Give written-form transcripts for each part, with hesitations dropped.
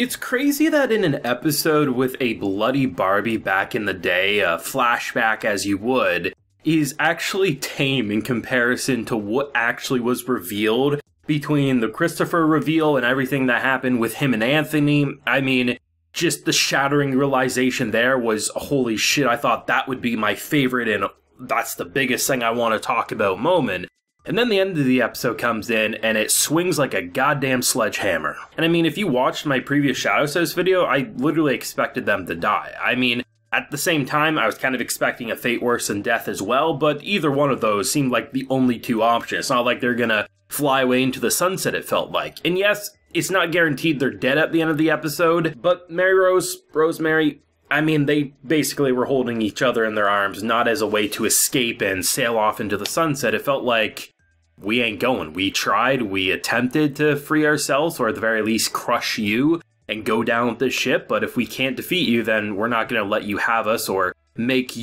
It's crazy that in an episode with a bloody Barbie back in the day, a flashback as you would, is actually tame in comparison to what actually was revealed between the Christopher reveal and everything that happened with him and Anthony. I mean, just the shattering realization there was, holy shit, I thought that would be my favorite and that's the biggest thing I want to talk about moment. And then the end of the episode comes in, and it swings like a goddamn sledgehammer. And I mean, if you watched my previous Shadows House video, I literally expected them to die. I mean, at the same time, I was kind of expecting a fate worse than death as well, but either one of those seemed like the only two options. It's not like they're gonna fly away into the sunset, it felt like. And yes, it's not guaranteed they're dead at the end of the episode, but Mary Rose, Rosemary, I mean, they basically were holding each other in their arms, not as a way to escape and sail off into the sunset. It felt like, we ain't going. We tried, we attempted to free ourselves, or at the very least crush you and go down with the ship, but if we can't defeat you, then we're not going to let you have us or make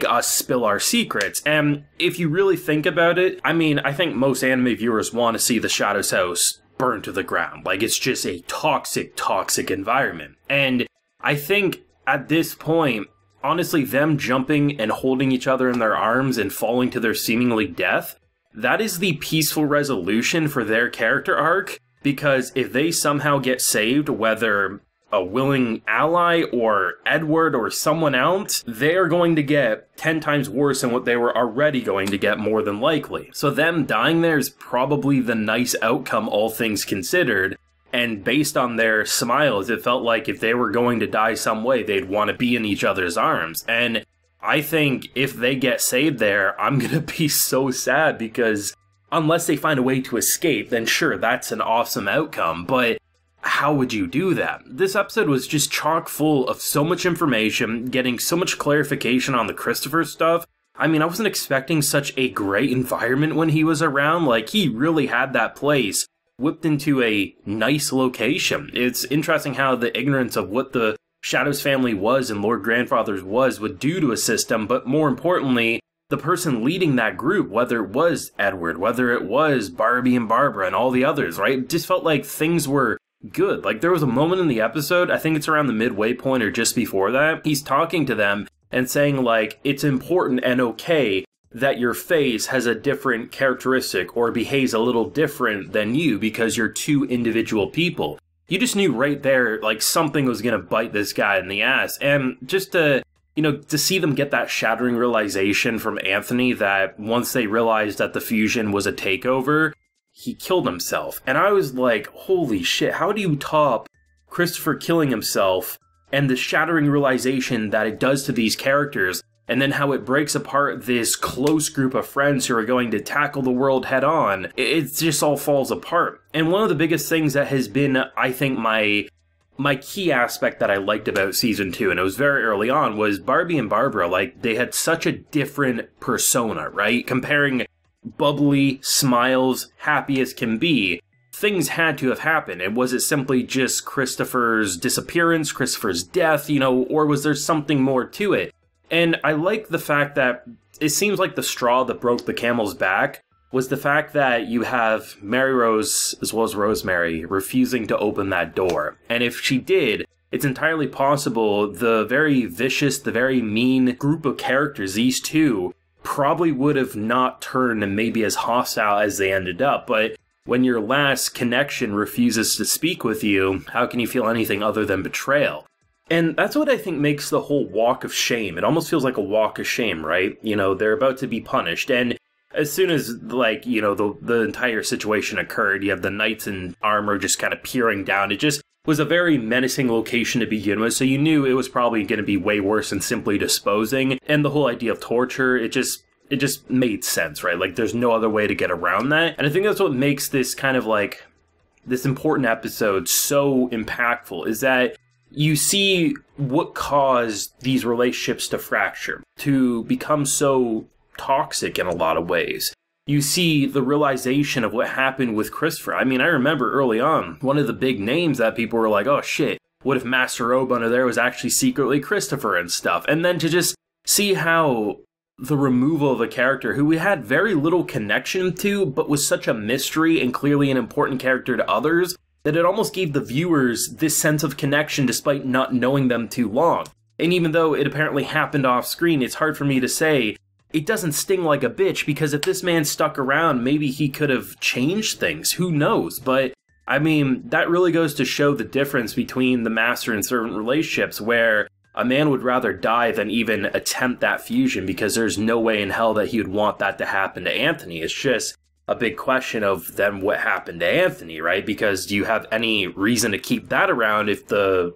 us spill our secrets. And if you really think about it, I mean, I think most anime viewers want to see the Shadows House burn to the ground. Like, it's just a toxic, toxic environment. And I think at this point, honestly, them jumping and holding each other in their arms and falling to their seemingly death, that is the peaceful resolution for their character arc, because if they somehow get saved, whether a willing ally or Edward or someone else, they are going to get 10 times worse than what they were already going to get, more than likely. So them dying there is probably the nice outcome, all things considered. And based on their smiles, it felt like if they were going to die some way, they'd want to be in each other's arms. And I think if they get saved there, I'm going to be so sad, because unless they find a way to escape, then sure, that's an awesome outcome. But how would you do that? This episode was just chock full of so much information, getting so much clarification on the Christopher stuff. I mean, I wasn't expecting such a great environment when he was around. Like, he really had that place whipped into a nice location. It's interesting how the ignorance of what the Shadows family was and Lord Grandfather's was would do to a system, but more importantly, the person leading that group, whether it was Edward, whether it was Barbie and Barbara and all the others, right? It just felt like things were good. Like, there was a moment in the episode, I think it's around the midway point or just before that, he's talking to them and saying, like, it's important and okay that your face has a different characteristic or behaves a little different than you because you're two individual people. You just knew right there, like, something was going to bite this guy in the ass. And just to, you know, to see them get that shattering realization from Anthony that once they realized that the fusion was a takeover, he killed himself. And I was like, holy shit, how do you top Christopher killing himself and the shattering realization that it does to these characters, and then how it breaks apart this close group of friends who are going to tackle the world head on? It just all falls apart. And one of the biggest things that has been, I think, my key aspect that I liked about Season 2, and it was very early on, was Barbie and Barbara. Like, they had such a different persona, right? Comparing bubbly, smiles, happy as can be, things had to have happened. And was it simply just Christopher's disappearance, Christopher's death, you know, or was there something more to it? And I like the fact that it seems like the straw that broke the camel's back was the fact that you have Mary Rose, as well as Rosemary, refusing to open that door. And if she did, it's entirely possible the very vicious, the very mean group of characters, these two, probably would have not turned and maybe as hostile as they ended up. But when your last connection refuses to speak with you, how can you feel anything other than betrayal? And that's what I think makes the whole walk of shame. It almost feels like a walk of shame, right? You know, they're about to be punished. And as soon as, like, you know, the entire situation occurred, you have the knights in armor just kind of peering down. It just was a very menacing location to begin with, so you knew it was probably going to be way worse than simply disposing. And the whole idea of torture, it just made sense, right? Like, there's no other way to get around that. And I think that's what makes this kind of, like, this important episode so impactful, is that you see what caused these relationships to fracture, to become so toxic in a lot of ways. You see the realization of what happened with Christopher. I mean, I remember early on, one of the big names that people were like, oh shit, what if Master Robe under there was actually secretly Christopher and stuff? And then to just see how the removal of a character who we had very little connection to, but was such a mystery and clearly an important character to others, that it almost gave the viewers this sense of connection despite not knowing them too long. And even though it apparently happened off screen, it's hard for me to say it doesn't sting like a bitch, because if this man stuck around, maybe he could have changed things. Who knows? But, I mean, that really goes to show the difference between the master and servant relationships, where a man would rather die than even attempt that fusion, because there's no way in hell that he would want that to happen to Anthony. It's just a big question of then what happened to Anthony, right? Because do you have any reason to keep that around if the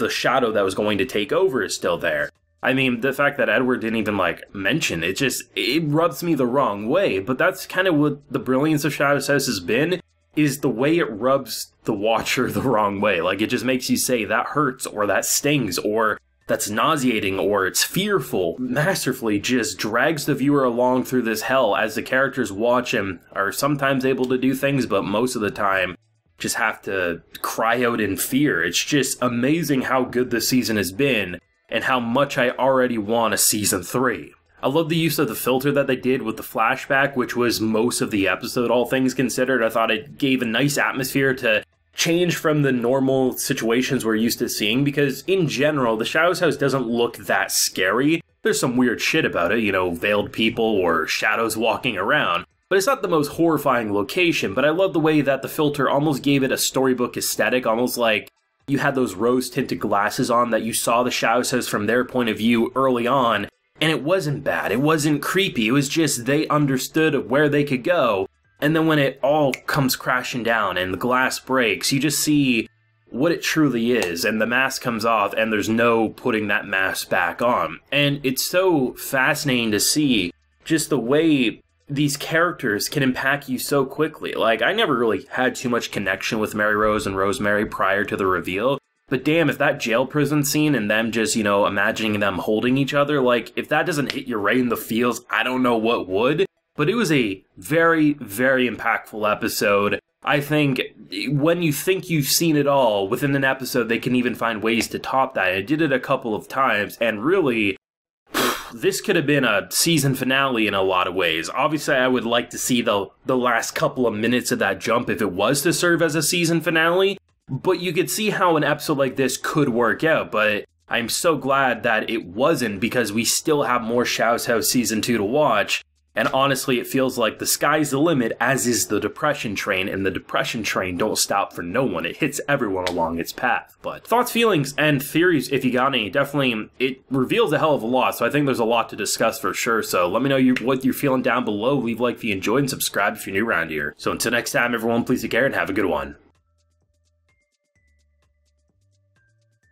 shadow that was going to take over is still there? I mean, the fact that Edward didn't even, mention it, it rubs me the wrong way. But that's kind of what the brilliance of Shadow's House has been, is the way it rubs the watcher the wrong way. Like, it just makes you say, that hurts, or that stings, or that's nauseating, or it's fearful. Masterfully just drags the viewer along through this hell as the characters watch him, are sometimes able to do things, but most of the time just have to cry out in fear. It's just amazing how good this season has been, and how much I already want a season 3. I love the use of the filter that they did with the flashback, which was most of the episode, all things considered. I thought it gave a nice atmosphere to change from the normal situations we're used to seeing, because in general, the Shadow's House doesn't look that scary. There's some weird shit about it, veiled people or shadows walking around. But it's not the most horrifying location, but I love the way that the filter almost gave it a storybook aesthetic, almost like you had those rose-tinted glasses on that you saw the Shadow's House from their point of view early on, and it wasn't bad, it wasn't creepy, it was just they understood where they could go, and then when it all comes crashing down and the glass breaks, you just see what it truly is, and the mask comes off, and there's no putting that mask back on. And it's so fascinating to see just the way these characters can impact you so quickly. Like, I never really had too much connection with Mary Rose and Rosemary prior to the reveal, but damn, if that jail prison scene and them just, imagining them holding each other, if that doesn't hit you right in the feels, I don't know what would. But it was a very, very impactful episode. I think when you think you've seen it all, within an episode they can even find ways to top that. It did it a couple of times, and really, this could have been a season finale in a lot of ways. Obviously, I would like to see the last couple of minutes of that jump if it was to serve as a season finale, but you could see how an episode like this could work out, but I'm so glad that it wasn't, because we still have more Shadow's House Season 2 to watch, and honestly, it feels like the sky's the limit, as is the depression train, and the depression train don't stop for no one. It hits everyone along its path. But thoughts, feelings, and theories, if you got any, definitely, it reveals a hell of a lot, so I think there's a lot to discuss for sure. So let me know what you're feeling down below. Leave a like if you enjoyed, and subscribe if you're new around here. So until next time, everyone, please take care and have a good one.